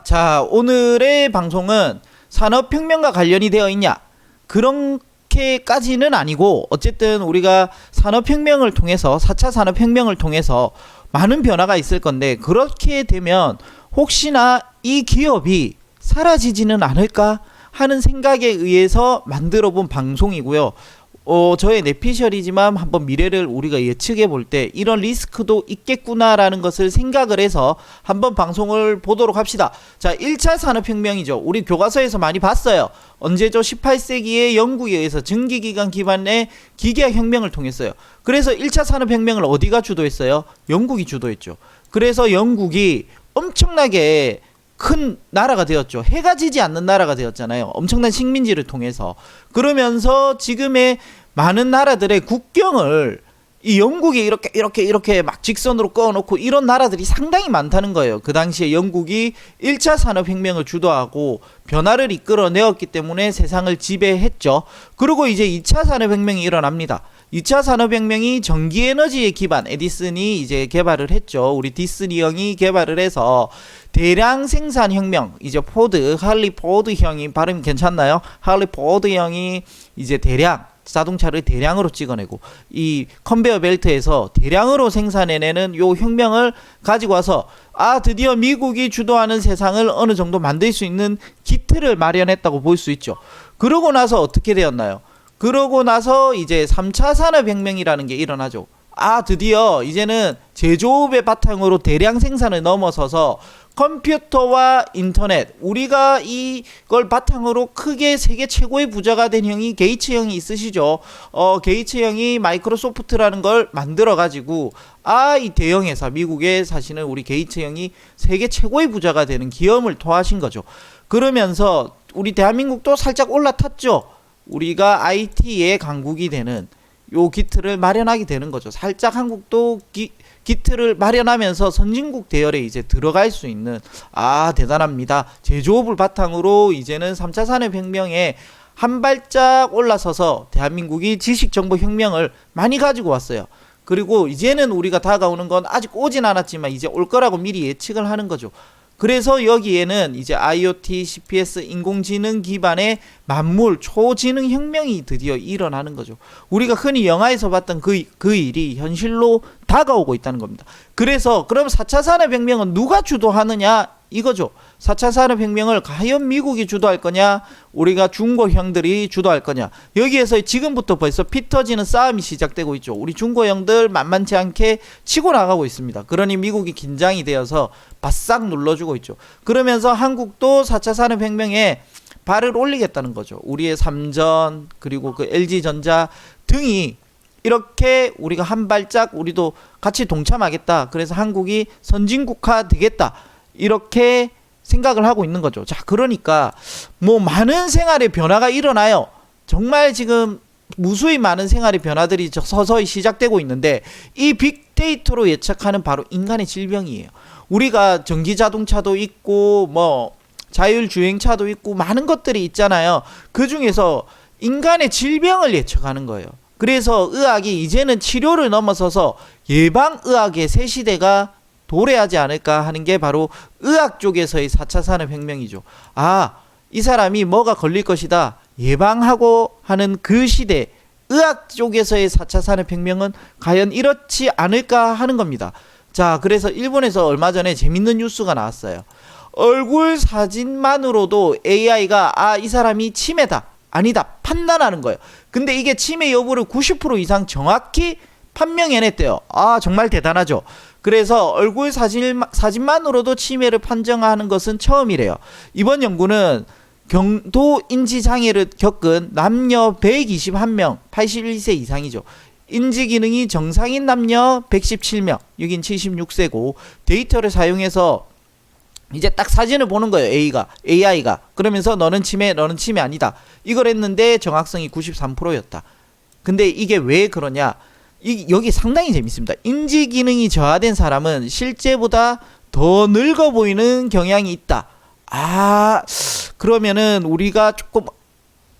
자, 오늘의 방송은 산업혁명과 관련이 되어 있냐? 그렇게까지는 아니고, 어쨌든 우리가 산업혁명을 통해서, 4차 산업혁명을 통해서 많은 변화가 있을 건데, 그렇게 되면 혹시나 이 기업이 사라지지는 않을까 하는 생각에 의해서 만들어 본 방송이고요. 저의 내피셜이지만 한번 미래를 우리가 예측해 볼 때 이런 리스크도 있겠구나라는 것을 생각을 해서 한번 방송을 보도록 합시다. 자, 1차 산업혁명이죠. 우리 교과서에서 많이 봤어요. 언제죠? 18세기의 영국에 의해서 증기기관 기반의 기계혁명을 통했어요. 그래서 1차 산업혁명을 어디가 주도했어요? 영국이 주도했죠. 그래서 영국이 엄청나게 큰 나라가 되었죠. 해가 지지 않는 나라가 되었잖아요. 엄청난 식민지를 통해서. 그러면서 지금의 많은 나라들의 국경을 이 영국이 이렇게 막 직선으로 꺼놓고 이런 나라들이 상당히 많다는 거예요. 그 당시에 영국이 1차 산업혁명을 주도하고 변화를 이끌어내었기 때문에 세상을 지배했죠. 그리고 이제 2차 산업혁명이 일어납니다. 2차 산업혁명이 전기에너지의 기반, 에디슨이 이제 개발을 했죠. 우리 디스니 형이 개발을 해서 대량 생산혁명, 이제 할리 포드 형이, 발음 괜찮나요? 할리 포드 형이 이제 자동차를 대량으로 찍어내고 이 컨베이어 벨트에서 대량으로 생산해내는 요 혁명을 가지고 와서 드디어 미국이 주도하는 세상을 어느 정도 만들 수 있는 기틀을 마련했다고 볼 수 있죠. 그러고 나서 어떻게 되었나요? 그러고 나서 이제 3차 산업혁명이라는 게 일어나죠. 드디어 이제는 제조업의 바탕으로 대량 생산을 넘어서서 컴퓨터와 인터넷, 우리가 이걸 바탕으로 크게 세계 최고의 부자가 된 형이 게이츠 형이 있으시죠. 게이츠 형이 마이크로소프트라는 걸 만들어 가지고 이 대형 회사, 미국에 사시는 우리 게이츠 형이 세계 최고의 부자가 되는 기염을 토하신 거죠. 그러면서 우리 대한민국도 살짝 올라탔죠. 우리가 IT의 강국이 되는 요 기틀을 마련하게 되는 거죠. 살짝 한국도 기틀을 마련하면서 선진국 대열에 이제 들어갈 수 있는, 대단합니다. 제조업을 바탕으로 이제는 3차 산업혁명에 한 발짝 올라서서 대한민국이 지식정보혁명을 많이 가지고 왔어요. 그리고 이제는 우리가 다가오는 건 아직 오진 않았지만 이제 올 거라고 미리 예측을 하는 거죠. 그래서 여기에는 이제 IoT, CPS, 인공지능 기반의 만물, 초지능 혁명이 드디어 일어나는 거죠. 우리가 흔히 영화에서 봤던 그 일이 현실로 다가오고 있다는 겁니다. 그래서 그럼 4차 산업혁명은 누가 주도하느냐 이거죠. 4차 산업혁명을 과연 미국이 주도할 거냐, 우리가 중고 형들이 주도할 거냐. 여기에서 지금부터 벌써 피 터지는 싸움이 시작되고 있죠. 우리 중고 형들 만만치 않게 치고 나가고 있습니다. 그러니 미국이 긴장이 되어서 바싹 눌러주고 있죠. 그러면서 한국도 4차 산업혁명에 발을 올리겠다는 거죠. 우리의 삼전, 그리고 그 LG전자 등이 이렇게 우리가 한 발짝 우리도 같이 동참하겠다. 그래서 한국이 선진국화 되겠다. 이렇게 생각을 하고 있는 거죠. 자, 그러니까 뭐 많은 생활의 변화가 일어나요. 정말 지금 무수히 많은 생활의 변화들이 서서히 시작되고 있는데 이 빅데이터로 예측하는 바로 인간의 질병이에요. 우리가 전기자동차도 있고 뭐 자율주행차도 있고 많은 것들이 있잖아요. 그 중에서 인간의 질병을 예측하는 거예요. 그래서 의학이 이제는 치료를 넘어서서 예방의학의 새 시대가 도래하지 않을까 하는 게 바로 의학 쪽에서의 4차 산업혁명이죠. 이 사람이 뭐가 걸릴 것이다 예방하고 하는 그 시대, 의학 쪽에서의 4차 산업혁명은 과연 이렇지 않을까 하는 겁니다. 자, 그래서 일본에서 얼마 전에 재밌는 뉴스가 나왔어요. 얼굴 사진만으로도 AI가 이 사람이 치매다 아니다 판단하는 거예요. 근데 이게 치매 여부를 90% 이상 정확히 판명해냈대요. 정말 대단하죠. 그래서 얼굴 사진만으로도 치매를 판정하는 것은 처음이래요. 이번 연구는 경도 인지장애를 겪은 남녀 121명, 81세 이상이죠. 인지기능이 정상인 남녀 117명, 여긴 76세고 데이터를 사용해서 이제 딱 사진을 보는 거예요. AI가. 그러면서 너는 치매 아니다. 이걸 했는데 정확성이 93%였다. 근데 이게 왜 그러냐? 여기 상당히 재밌습니다. 인지 기능이 저하된 사람은 실제보다 더 늙어 보이는 경향이 있다. 그러면은 우리가 조금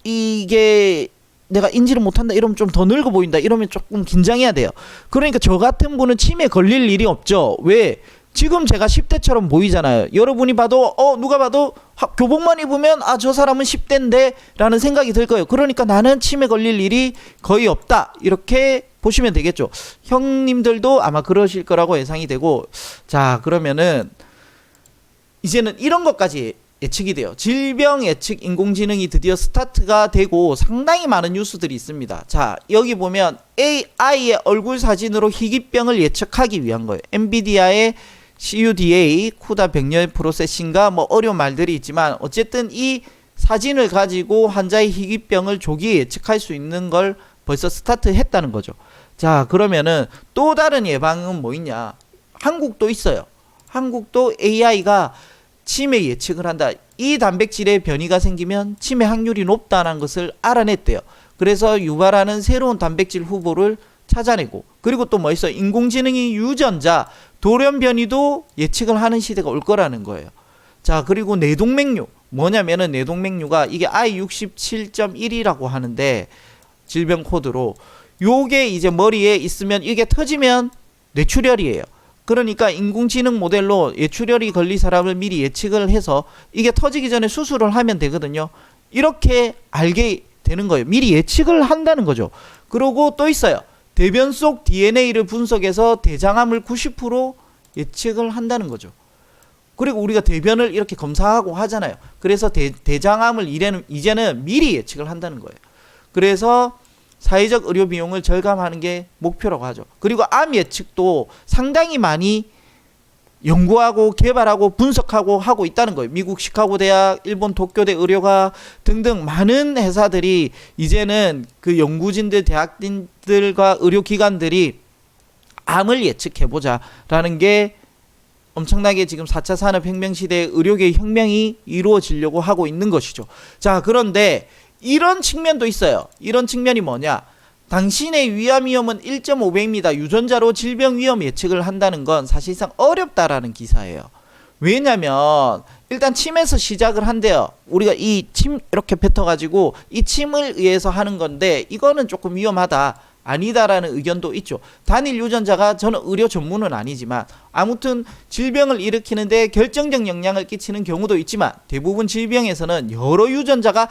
이게 내가 인지를 못한다 이러면 좀 더 늙어 보인다 이러면 조금 긴장해야 돼요. 그러니까 저 같은 분은 치매 걸릴 일이 없죠. 왜? 지금 제가 10대처럼 보이잖아요. 여러분이 봐도 누가 봐도 교복만 입으면 저 사람은 10대인데 라는 생각이 들 거예요. 그러니까 나는 치매 걸릴 일이 거의 없다, 이렇게 보시면 되겠죠. 형님들도 아마 그러실 거라고 예상이 되고, 자 그러면은 이제는 이런 것까지 예측이 돼요. 질병 예측 인공지능이 드디어 스타트가 되고 상당히 많은 뉴스들이 있습니다. 자 여기 보면 AI의 얼굴 사진으로 희귀병을 예측하기 위한 거예요. 엔비디아의 CUDA 쿠다 백렬 프로세싱과 뭐 어려운 말들이 있지만 어쨌든 이 사진을 가지고 환자의 희귀병을 조기에 예측할 수 있는 걸 벌써 스타트했다는 거죠. 자 그러면은 또 다른 예방은 뭐 있냐? 한국도 있어요. 한국도 AI가 치매 예측을 한다. 이 단백질의 변이가 생기면 치매 확률이 높다는 것을 알아냈대요. 그래서 유발하는 새로운 단백질 후보를 찾아내고, 그리고 또 뭐 있어? 인공지능이 유전자 돌연 변이도 예측을 하는 시대가 올 거라는 거예요. 자 그리고 뇌동맥류, 뭐냐면은 뇌동맥류가 이게 I67.1이라고 하는데 질병 코드로, 요게 이제 머리에 있으면 이게 터지면 뇌출혈이에요. 그러니까 인공지능 모델로 뇌출혈이 걸린 사람을 미리 예측을 해서 이게 터지기 전에 수술을 하면 되거든요. 이렇게 알게 되는 거예요. 미리 예측을 한다는 거죠. 그리고 또 있어요. 대변 속 DNA를 분석해서 대장암을 90% 예측을 한다는 거죠. 그리고 우리가 대변을 이렇게 검사하고 하잖아요. 그래서 대장암을 이제는 미리 예측을 한다는 거예요. 그래서 사회적 의료 비용을 절감하는 게 목표라고 하죠. 그리고 암 예측도 상당히 많이 연구하고 개발하고 분석하고 하고 있다는 거예요. 미국 시카고 대학, 일본 도쿄대 의료가 등등 많은 회사들이 이제는 그 연구진들, 대학진들과 의료기관들이 암을 예측해보자 라는 게 엄청나게 지금 4차 산업혁명 시대의 의료계의 혁명이 이루어지려고 하고 있는 것이죠. 자 그런데 이런 측면도 있어요. 이런 측면이 뭐냐? 당신의 위암 위험은 1.5배입니다. 유전자로 질병 위험 예측을 한다는 건 사실상 어렵다라는 기사예요. 왜냐면 일단 침에서 시작을 한대요. 우리가 이 침 이렇게 뱉어가지고 이 침을 의해서 하는 건데 이거는 조금 위험하다, 아니다라는 의견도 있죠. 단일 유전자가, 저는 의료 전문은 아니지만 아무튼 질병을 일으키는데 결정적 영향을 끼치는 경우도 있지만 대부분 질병에서는 여러 유전자가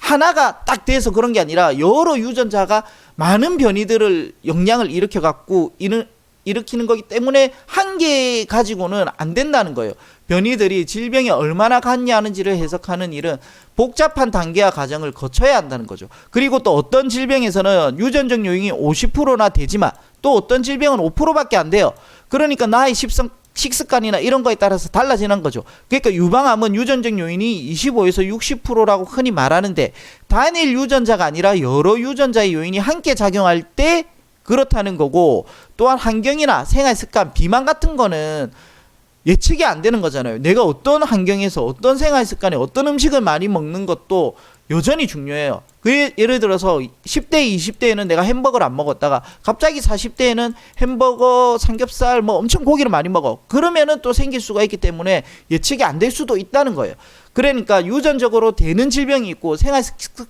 하나가 딱 돼서 그런 게 아니라 여러 유전자가 많은 변이들을 영향을 일으켜 갖고 일으키는 거기 때문에 한 개 가지고는 안 된다는 거예요. 변이들이 질병에 얼마나 관여하는지를 해석하는 일은 복잡한 단계와 과정을 거쳐야 한다는 거죠. 그리고 또 어떤 질병에서는 유전적 요인이 50%나 되지만 또 어떤 질병은 5%밖에 안 돼요. 그러니까 나의 식습관이나 이런 거에 따라서 달라지는 거죠. 그러니까 유방암은 유전적 요인이 25에서 60%라고 흔히 말하는데 단일 유전자가 아니라 여러 유전자의 요인이 함께 작용할 때 그렇다는 거고, 또한 환경이나 생활습관, 비만 같은 거는 예측이 안 되는 거잖아요. 내가 어떤 환경에서 어떤 생활습관에 어떤 음식을 많이 먹는 것도 여전히 중요해요. 예를 들어서 10대, 20대에는 내가 햄버거를 안 먹었다가 갑자기 40대에는 햄버거, 삼겹살 뭐 엄청 고기를 많이 먹어. 그러면은 또 생길 수가 있기 때문에 예측이 안 될 수도 있다는 거예요. 그러니까 유전적으로 되는 질병이 있고 생활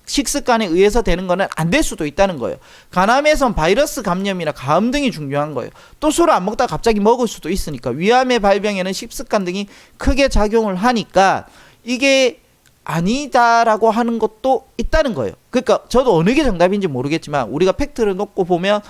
식습관에 의해서 되는 거는 안 될 수도 있다는 거예요. 간암에선 바이러스 감염이나 가음 등이 중요한 거예요. 또 술을 안 먹다가 갑자기 먹을 수도 있으니까 위암의 발병에는 식습관 등이 크게 작용을 하니까 이게 아니다라고 하는 것도 있다는 거예요. 그러니까 저도 어느 게 정답인지 모르겠지만 우리가 팩트를 놓고 보면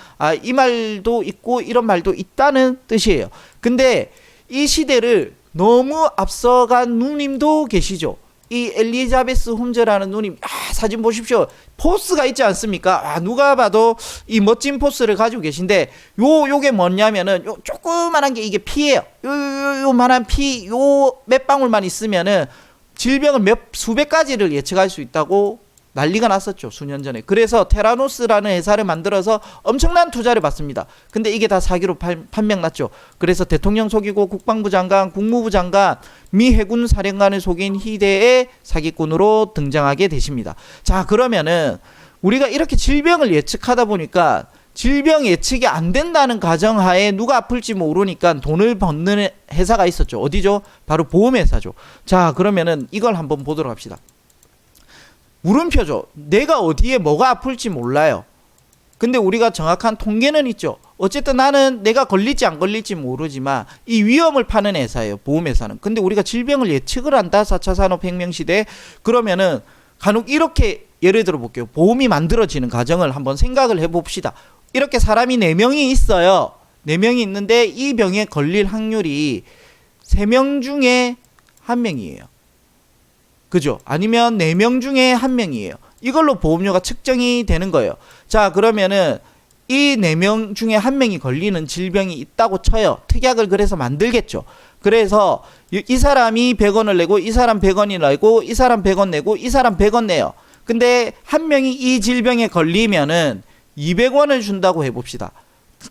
이 말도 있고 이런 말도 있다는 뜻이에요. 근데 이 시대를 너무 앞서간 누님도 계시죠. 이 엘리자베스 홈즈라는 누님, 사진 보십시오. 포스가 있지 않습니까? 누가 봐도 이 멋진 포스를 가지고 계신데 요게 뭐냐면은 요 조그만한 게 이게 피예요. 요만한 피, 요 몇 방울만 있으면은 질병을 수백 가지를 예측할 수 있다고 난리가 났었죠, 수년 전에. 그래서 테라노스라는 회사를 만들어서 엄청난 투자를 받습니다. 근데 이게 다 사기로 판명 났죠. 그래서 대통령 속이고 국방부 장관, 국무부 장관, 미 해군 사령관을 속인 희대의 사기꾼으로 등장하게 되십니다. 자, 그러면은 우리가 이렇게 질병을 예측하다 보니까 질병 예측이 안 된다는 가정하에 누가 아플지 모르니까 돈을 버는 회사가 있었죠. 어디죠? 바로 보험회사죠. 자, 그러면은 이걸 한번 보도록 합시다. 물음표죠. 내가 어디에 뭐가 아플지 몰라요. 근데 우리가 정확한 통계는 있죠. 어쨌든 나는 내가 걸릴지 안 걸릴지 모르지만 이 위험을 파는 회사예요. 보험회사는. 근데 우리가 질병을 예측을 한다. 4차 산업혁명 시대에. 그러면은 간혹 이렇게 예를 들어 볼게요. 보험이 만들어지는 과정을 한번 생각을 해봅시다. 이렇게 사람이 4명이 있어요. 4명이 있는데 이 병에 걸릴 확률이 3명 중에 1명이에요. 그죠? 아니면 4명 중에 1명이에요. 이걸로 보험료가 측정이 되는 거예요. 자, 그러면은 이 4명 중에 1명이 걸리는 질병이 있다고 쳐요. 특약을 그래서 만들겠죠. 그래서 이 사람이 100원을 내고 이 사람 100원이 내고 이 사람 100원 내고 이 사람 100원 내요. 근데 한 명이 이 질병에 걸리면은 200원을 준다고 해봅시다.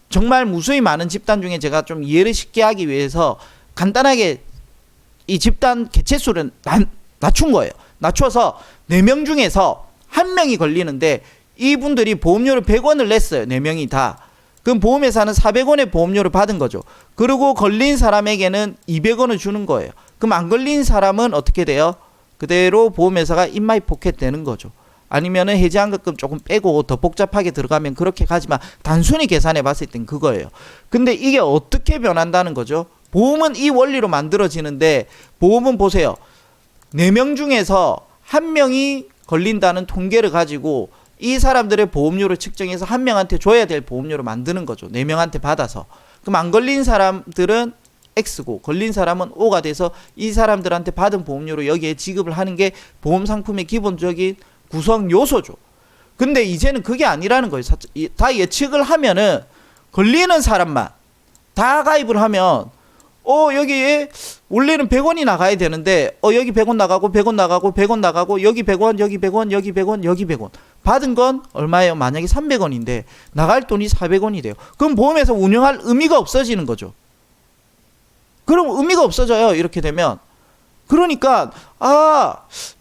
정말 무수히 많은 집단 중에 제가 좀 이해를 쉽게 하기 위해서 간단하게 이 집단 개체수를 낮춘 거예요. 낮춰서 4명 중에서 1명이 걸리는데 이분들이 보험료를 100원을 냈어요. 4명이 다. 그럼 보험회사는 400원의 보험료를 받은 거죠. 그리고 걸린 사람에게는 200원을 주는 거예요. 그럼 안 걸린 사람은 어떻게 돼요? 그대로 보험회사가 인마이 포켓 되는 거죠. 아니면은 해지환급금 조금 빼고 더 복잡하게 들어가면 그렇게 가지만 단순히 계산해 봤을 땐 그거예요. 근데 이게 어떻게 변한다는 거죠? 보험은 이 원리로 만들어지는데 보험은 보세요. 4명 중에서 1명이 걸린다는 통계를 가지고 이 사람들의 보험료를 측정해서 1명한테 줘야 될 보험료를 만드는 거죠. 4명한테 받아서. 그럼 안 걸린 사람들은 X고 걸린 사람은 O가 돼서 이 사람들한테 받은 보험료로 여기에 지급을 하는 게 보험 상품의 기본적인 구성 요소죠. 근데 이제는 그게 아니라는 거예요. 다 예측을 하면은 걸리는 사람만 다 가입을 하면 여기에 원래는 100원이 나가야 되는데 여기 100원 나가고 100원 나가고 100원 나가고 여기 100원 여기 100원 여기 100원 여기 100원 받은 건 얼마예요? 만약에 300원인데 나갈 돈이 400원이 돼요. 그럼 보험에서 운영할 의미가 없어지는 거죠. 그럼 의미가 없어져요. 이렇게 되면. 그러니까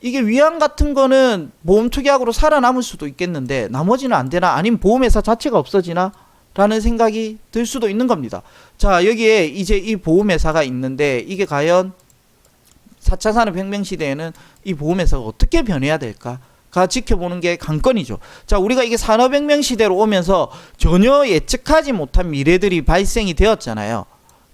이게 위안 같은 거는 보험 특약으로 살아남을 수도 있겠는데 나머지는 안 되나? 아니면 보험회사 자체가 없어지나? 라는 생각이 들 수도 있는 겁니다. 자, 여기에 이제 이 보험회사가 있는데 이게 과연 4차 산업혁명 시대에는 이 보험회사가 어떻게 변해야 될까가 지켜보는 게 관건이죠. 자, 우리가 이게 산업혁명 시대로 오면서 전혀 예측하지 못한 미래들이 발생이 되었잖아요.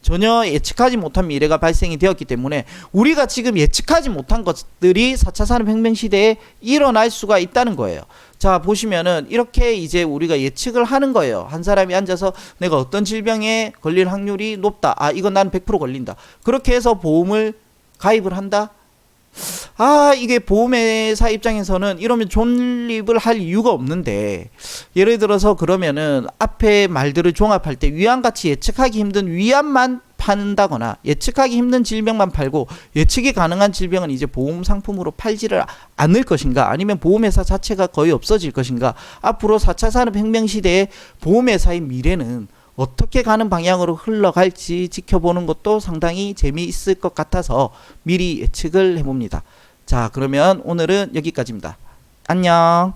전혀 예측하지 못한 미래가 발생이 되었기 때문에 우리가 지금 예측하지 못한 것들이 4차 산업혁명 시대에 일어날 수가 있다는 거예요. 자, 보시면은 이렇게 이제 우리가 예측을 하는 거예요. 한 사람이 앉아서 내가 어떤 질병에 걸릴 확률이 높다. 이건 난 100% 걸린다. 그렇게 해서 보험을 가입을 한다. 이게 보험회사 입장에서는 이러면 존립을 할 이유가 없는데 예를 들어서 그러면은 앞에 말들을 종합할 때 위안같이 예측하기 힘든 위안만 판다거나 예측하기 힘든 질병만 팔고 예측이 가능한 질병은 이제 보험 상품으로 팔지를 않을 것인가 아니면 보험회사 자체가 거의 없어질 것인가 앞으로 4차 산업혁명 시대의 보험회사의 미래는 어떻게 가는 방향으로 흘러갈지 지켜보는 것도 상당히 재미있을 것 같아서 미리 예측을 해봅니다. 자, 그러면 오늘은 여기까지입니다. 안녕.